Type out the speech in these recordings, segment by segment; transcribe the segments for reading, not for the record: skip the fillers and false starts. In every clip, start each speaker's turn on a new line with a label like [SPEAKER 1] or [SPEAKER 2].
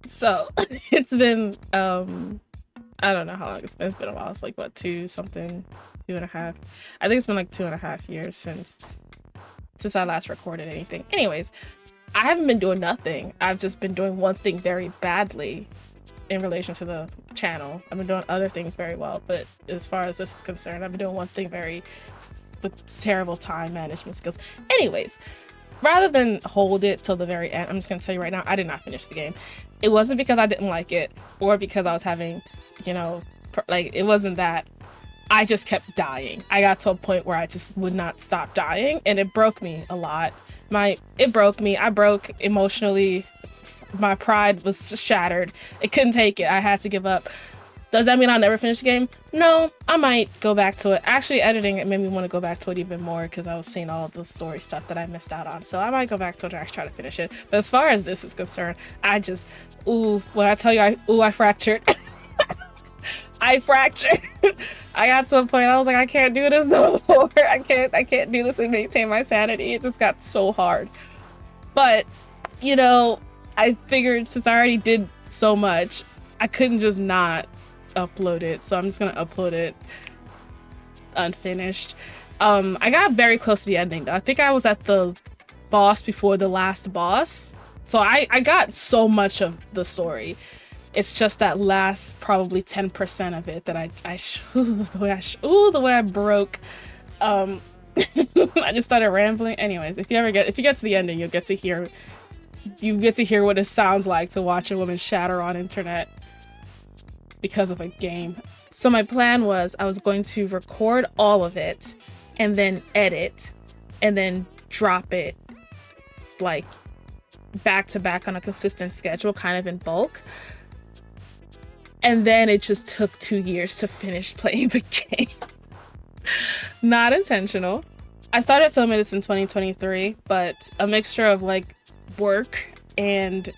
[SPEAKER 1] So it's been I don't know how long it's been a while. It's like what, two something, 2.5. I think it's been like 2.5 years since I last recorded anything. Anyways, I haven't been doing nothing. I've just been doing one thing very badly in relation to the channel. I've been doing other things very well, but as far as this is concerned, I've been doing one thing very with terrible time management skills. Anyways, rather than hold it till the very end, I'm just gonna tell you right now, I did not finish the game. It wasn't because I didn't like it or because I was having, like, it wasn't that. I just kept dying. I got to a point where I just would not stop dying, and it broke me a lot. It broke me. I broke emotionally. My pride was shattered. It couldn't take it. I had to give up. Does that mean I'll never finish the game? No, I might go back to it. Actually, editing it made me want to go back to it even more because I was seeing all the story stuff that I missed out on. So I might go back to it and actually try to finish it. But as far as this is concerned, when I tell you I fractured. I fractured. I got to a point I was like, I can't do this no more. I can't do this and maintain my sanity. It just got so hard. But, I figured since I already did so much, I couldn't just not upload it. So I'm just gonna upload it unfinished. I got very close to the ending though. I think I was at the boss before the last boss. So I got so much of the story. It's just that last probably 10% of it that the way I broke. I just started rambling. Anyways, if you get to the ending, you get to hear what it sounds like to watch a woman shatter on internet because of a game. So my plan was I was going to record all of it and then edit and then drop it like back to back on a consistent schedule, kind of in bulk. And then it just took 2 years to finish playing the game. Not intentional. I started filming this in 2023, but a mixture of like work and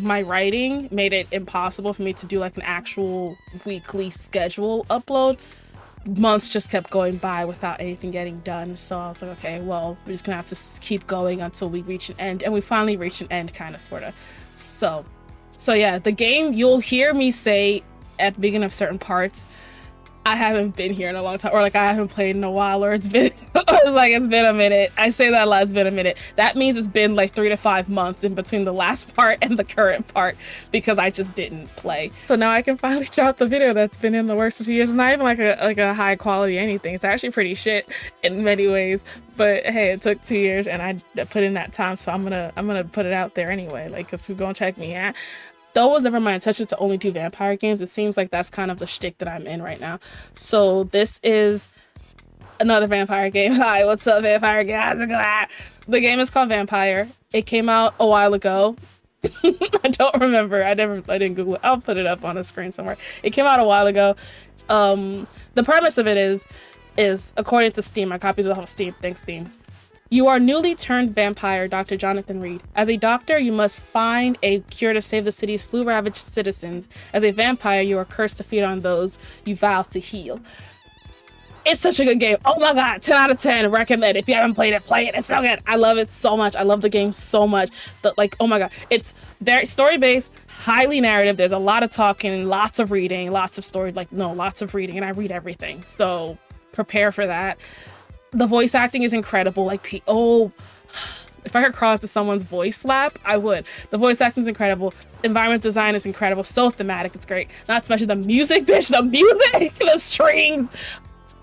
[SPEAKER 1] my writing made it impossible for me to do like an actual weekly schedule upload. Months just kept going by without anything getting done. So I was like, okay, well, we're just gonna have to keep going until we reach an end. And we finally reached an end, kind of, sort of. So yeah, the game, you'll hear me say at the beginning of certain parts, I haven't been here in a long time, or like I haven't played in a while, or it's been a minute. I say that a lot, it's been a minute. That means it's been like 3 to 5 months in between the last part and the current part because I just didn't play. So now I can finally drop the video that's been in the works for 2 years. It's not even like a high quality anything. It's actually pretty shit in many ways. But hey, it took 2 years and I put in that time, so I'm gonna put it out there anyway. Like, cause who's gonna check me out? Though it was never my intention to only do vampire games, it seems like that's kind of the shtick that I'm in right now. So this is another vampire game. Hi, what's up, vampire guys? The game is called Vampyr. It came out a while ago. I don't remember. I didn't Google it. I'll put it up on the screen somewhere. It came out a while ago. The premise of it is according to Steam. My copies will have Steam. Thanks, Steam. You are newly turned vampire, Dr. Jonathan Reid. As a doctor, you must find a cure to save the city's flu-ravaged citizens. As a vampire, you are cursed to feed on those you vow to heal. It's such a good game. Oh my god, 10 out of 10. Recommend it. If you haven't played it, play it. It's so good. I love it so much. I love the game so much. But like, oh my god. It's very story-based, highly narrative. There's a lot of talking, lots of reading, lots of story. Lots of reading, and I read everything. So prepare for that. The voice acting is incredible. Like, if I could crawl into someone's voice lap, I would. The voice acting is incredible. Environment design is incredible. So thematic, it's great. Not to mention the music, bitch. The music, the strings,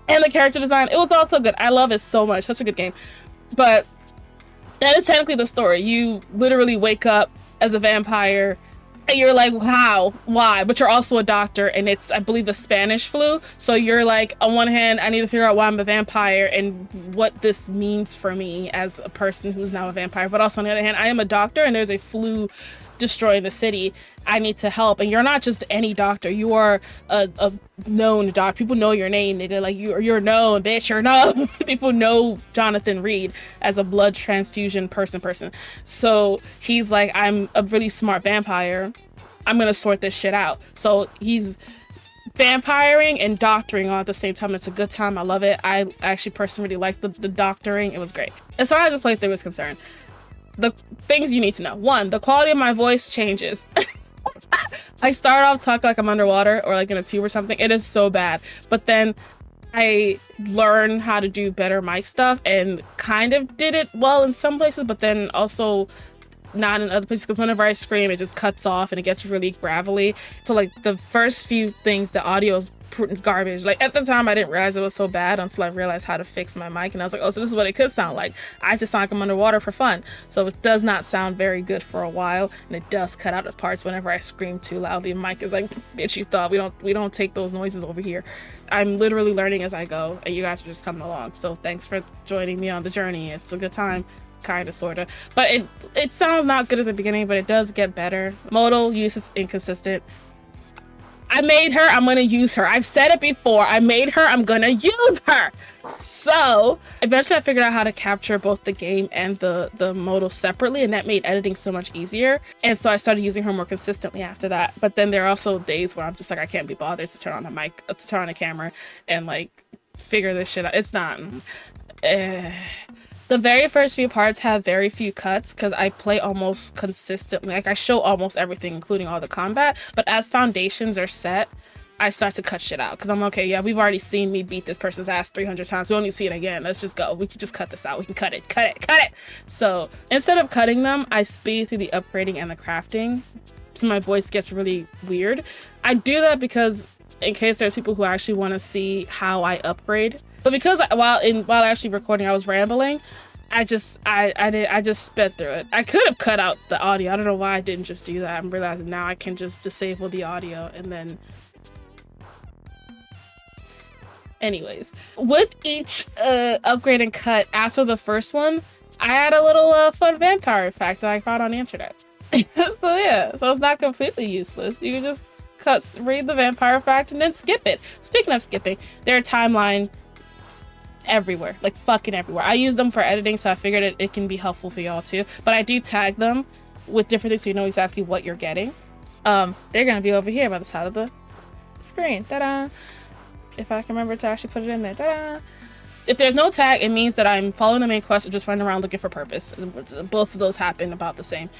[SPEAKER 1] and the character design. It was also good. I love it so much. Such a good game. But that is technically the story. You literally wake up as a vampire and you're like, how? Why? But you're also a doctor, and it's, I believe, the Spanish flu. So you're like, on one hand, I need to figure out why I'm a vampire and what this means for me as a person who's now a vampire. But also on the other hand, I am a doctor and there's a flu destroying the city. I need to help. And you're not just any doctor. You are a known doctor. People know your name, nigga. Like, you're known, bitch. You're known. People know Jonathan Reid as a blood transfusion person. So he's like, I'm a really smart vampire. I'm gonna sort this shit out. So he's vampiring and doctoring all at the same time. It's a good time. I love it. I actually personally really like the doctoring. It was great. As far as this playthrough is concerned, the things you need to know. 1, the quality of my voice changes. I start off talking like I'm underwater or like in a tube or something. It is so bad. But then I learned how to do better mic stuff and kind of did it well in some places, but then also not in other places, because whenever I scream, it just cuts off and it gets really gravelly. So like the first few things, the audio is garbage. Like at the time, I didn't realize it was so bad until I realized how to fix my mic, and I was like, oh, so this is what it could sound like. I just sound like I'm underwater for fun. So it does not sound very good for a while, and it does cut out the parts whenever I scream too loudly. The mic is like, bitch, you thought we don't take those noises over here. I'm literally learning as I go, and you guys are just coming along. So thanks for joining me on the journey. It's a good time. Kind of, sort of, but it sounds not good at the beginning, but it does get better. Modal use is inconsistent. I made her, I'm gonna use her. I've said it before. I made her, I'm gonna use her. So eventually I figured out how to capture both the game and the modal separately, and that made editing so much easier. And so I started using her more consistently after that. But then there are also days where I'm just like, I can't be bothered to turn on the mic, to turn on the camera and like figure this shit out. It's not the very first few parts have very few cuts because I play almost consistently. Like I show almost everything, including all the combat. But as foundations are set, I start to cut shit out because I'm okay. Yeah, we've already seen me beat this person's ass 300 times. We don't need to see it again. Let's just go. We can just cut this out. We can cut it. So instead of cutting them, I speed through the upgrading and the crafting, so my voice gets really weird. I do that because in case there's people who actually want to see how I upgrade. But because while actually recording, I was rambling, I just sped through it. I could have cut out the audio. I don't know why I didn't just do that. I'm realizing now I can just disable the audio and then. Anyways, with each upgrade and cut after the first one, I had a little fun vampire fact that I found on the internet. So yeah, so it's not completely useless. You can just read the vampire fact and then skip it. Speaking of skipping, there are timeline everywhere, like fucking everywhere. I use them for editing, so I figured it can be helpful for y'all too. But I do tag them with different things so you know exactly what you're getting. They're gonna be over here by the side of the screen. Ta-da! If I can remember to actually put it in there. Ta-da! If there's no tag, it means that I'm following the main quest or just running around looking for purpose. Both of those happen about the same.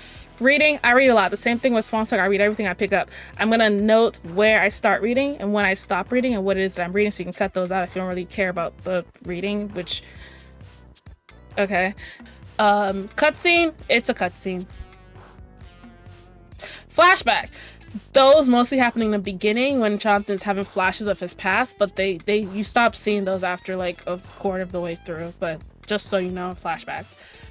[SPEAKER 1] Reading, I read a lot. The same thing with Swan Song. I read everything I pick up. I'm gonna note where I start reading and when I stop reading and what it is that I'm reading, so you can cut those out if you don't really care about the reading, which, okay. Cutscene, it's a cutscene. Flashback. Those mostly happening in the beginning when Jonathan's having flashes of his past, but you stop seeing those after like a quarter of the way through. But just so you know, flashback.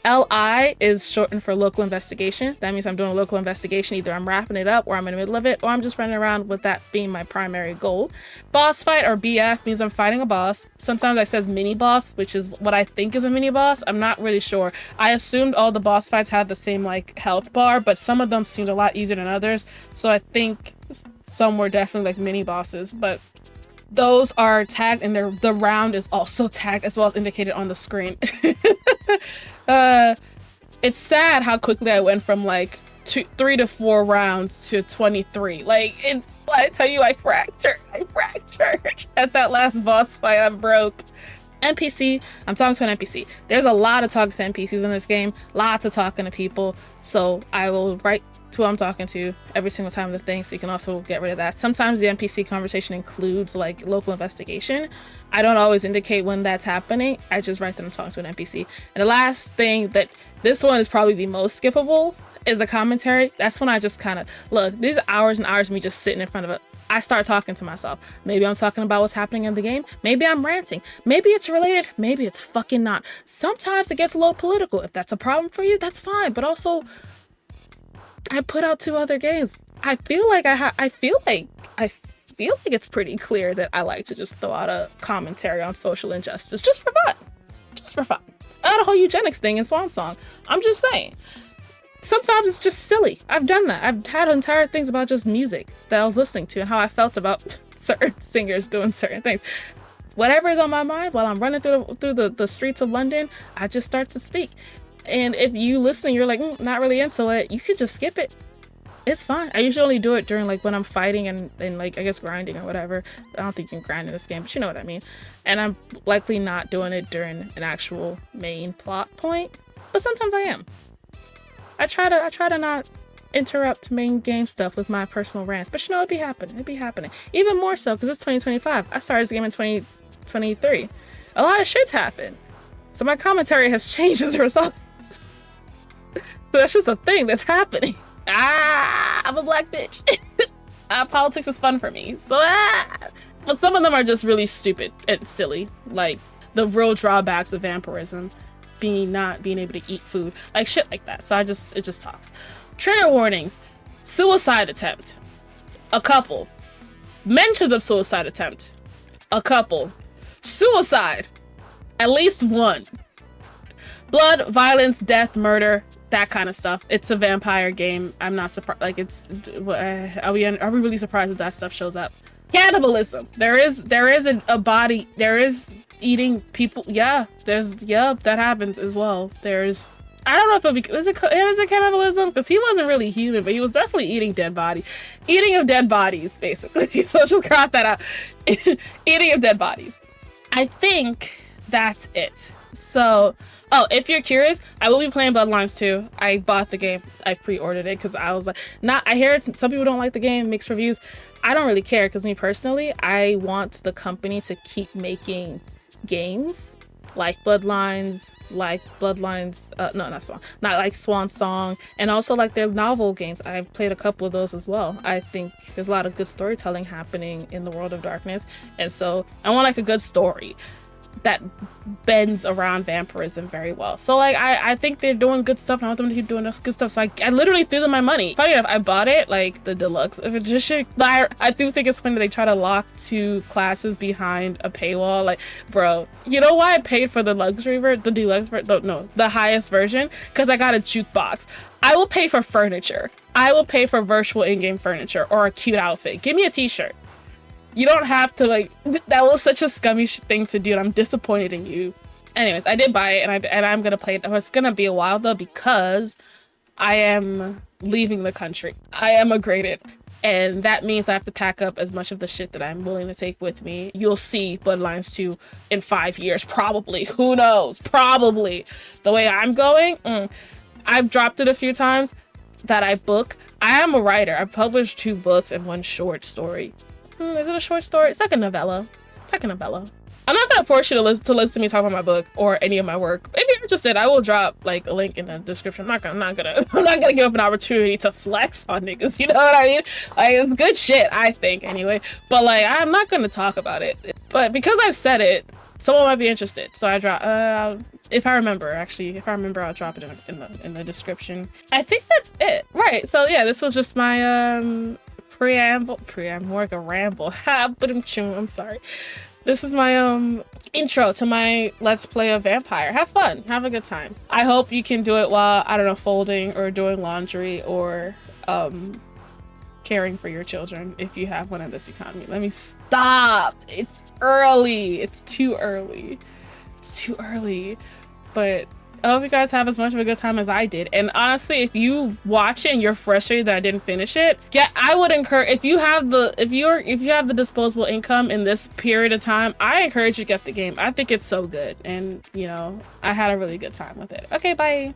[SPEAKER 1] LI is shortened for local investigation. That means I'm doing a local investigation. Either I'm wrapping it up or I'm in the middle of it, or I'm just running around with that being my primary goal. Boss fight, or BF, means I'm fighting a boss. Sometimes it says mini boss, which is what I think is a mini boss. I'm not really sure. I assumed all the boss fights had the same like health bar, but some of them seemed a lot easier than others. So I think some were definitely like mini bosses, but those are tagged, and the round is also tagged as well as indicated on the screen. It's sad how quickly I went from like 3 to 4 rounds to 23. Like, it's, I tell you, I fractured at that last boss fight. I broke. NPC, I'm talking to an NPC. There's a lot of talking to NPCs in this game, lots of talking to people, so I will write to who I'm talking to every single time of the thing, so you can also get rid of that. Sometimes the NPC conversation includes like local investigation. I don't always indicate when that's happening. I just write that I'm talking to an NPC. And the last thing, that this one is probably the most skippable, is the commentary. That's when I just kind of, look, these hours and hours of me just sitting in front of it. I start talking to myself. Maybe I'm talking about what's happening in the game. Maybe I'm ranting. Maybe it's related. Maybe it's fucking not. Sometimes it gets a little political. If that's a problem for you, that's fine. But also, I put out 2 other games. I feel like it's pretty clear that I like to just throw out a commentary on social injustice just for fun. Just for fun. Not a whole eugenics thing in Swan Song. I'm just saying. Sometimes it's just silly. I've done that. I've had entire things about just music that I was listening to and how I felt about certain singers doing certain things. Whatever is on my mind while I'm running through the streets of London, I just start to speak. And if you listen, you're like, not really into it, you can just skip it. It's fine. I usually only do it during like when I'm fighting and like, I guess, grinding or whatever. I don't think you can grind in this game, but you know what I mean. And I'm likely not doing it during an actual main plot point, but sometimes I am. I try to not interrupt main game stuff with my personal rants. But you know, it'd be happening. It'd be happening. Even more so because it's 2025. I started this game in 2023. A lot of shit's happened. So my commentary has changed as a result. So that's just a thing that's happening. I'm a black bitch. Politics is fun for me. So but some of them are just really stupid and silly. Like the real drawbacks of vampirism not being able to eat food. Like shit like that. So it just talks. Trigger warnings. Suicide attempt. A couple. Mentions of suicide attempt. A couple. Suicide. At least one. Blood, violence, death, murder, that kind of stuff. It's a vampire game. I'm not surprised. Like it's, are we really surprised that stuff shows up? Cannibalism. There is a body. There is eating people. Yeah, that happens as well. I don't know if is it cannibalism, because he wasn't really human, but he was definitely eating dead bodies. Eating of dead bodies, basically. So let's just cross that out. Eating of dead bodies. I think that's it. So, oh, if you're curious, I will be playing Bloodlines 2. I bought the game. I pre-ordered it because I was like, I hear some people don't like the game, mixed reviews. I don't really care because me personally, I want the company to keep making games like Bloodlines, not like Swan Song, and also like their novel games. I've played a couple of those as well. I think there's a lot of good storytelling happening in the world of darkness, and so I want like a good story that bends around vampirism very well. So like I think they're doing good stuff and I want them to keep doing good stuff. So I literally threw them my money. Funny enough, I bought it like the deluxe edition. But I do think it's funny they try to lock 2 classes behind a paywall. Like, bro, you know why I paid for the highest version? Because I got a jukebox. I will pay for furniture. I will pay for virtual in-game furniture or a cute outfit. Give me a t-shirt. You don't have to, like, that was such a scummy thing to do, and I'm disappointed in you. Anyways, I did buy it, and I'm gonna play it. It's gonna be a while, though, because I am leaving the country. I emigrated, and that means I have to pack up as much of the shit that I'm willing to take with me. You'll see Bloodlines 2 in 5 years, probably. Who knows? Probably. The way I'm going, I've dropped it a few times that I book. I am a writer. I've published 2 books and 1 short story. Is it a short story? It's like a novella. I'm not gonna force you to listen to me talk about my book or any of my work. If you're interested, I will drop like a link in the description. I'm not gonna give up an opportunity to flex on niggas. You know what I mean? Like, it's good shit, I think, anyway. But like, I'm not gonna talk about it. But because I've said it, someone might be interested. So I drop. If I remember, I'll drop it in the description. I think that's it. Right. So yeah, this was just my preamble, more like a ramble. I'm sorry. This is my intro to my Let's Play a Vampire. Have fun, have a good time. I hope you can do it while, I don't know, folding or doing laundry or caring for your children if you have one in this economy. Let me stop. It's early. It's too early. But I hope you guys have as much of a good time as I did. And honestly, if you watch it and you're frustrated that I didn't finish it, I would encourage, if you have the disposable income in this period of time, I encourage you to get the game. I think it's so good, and you know, I had a really good time with it. Okay, bye.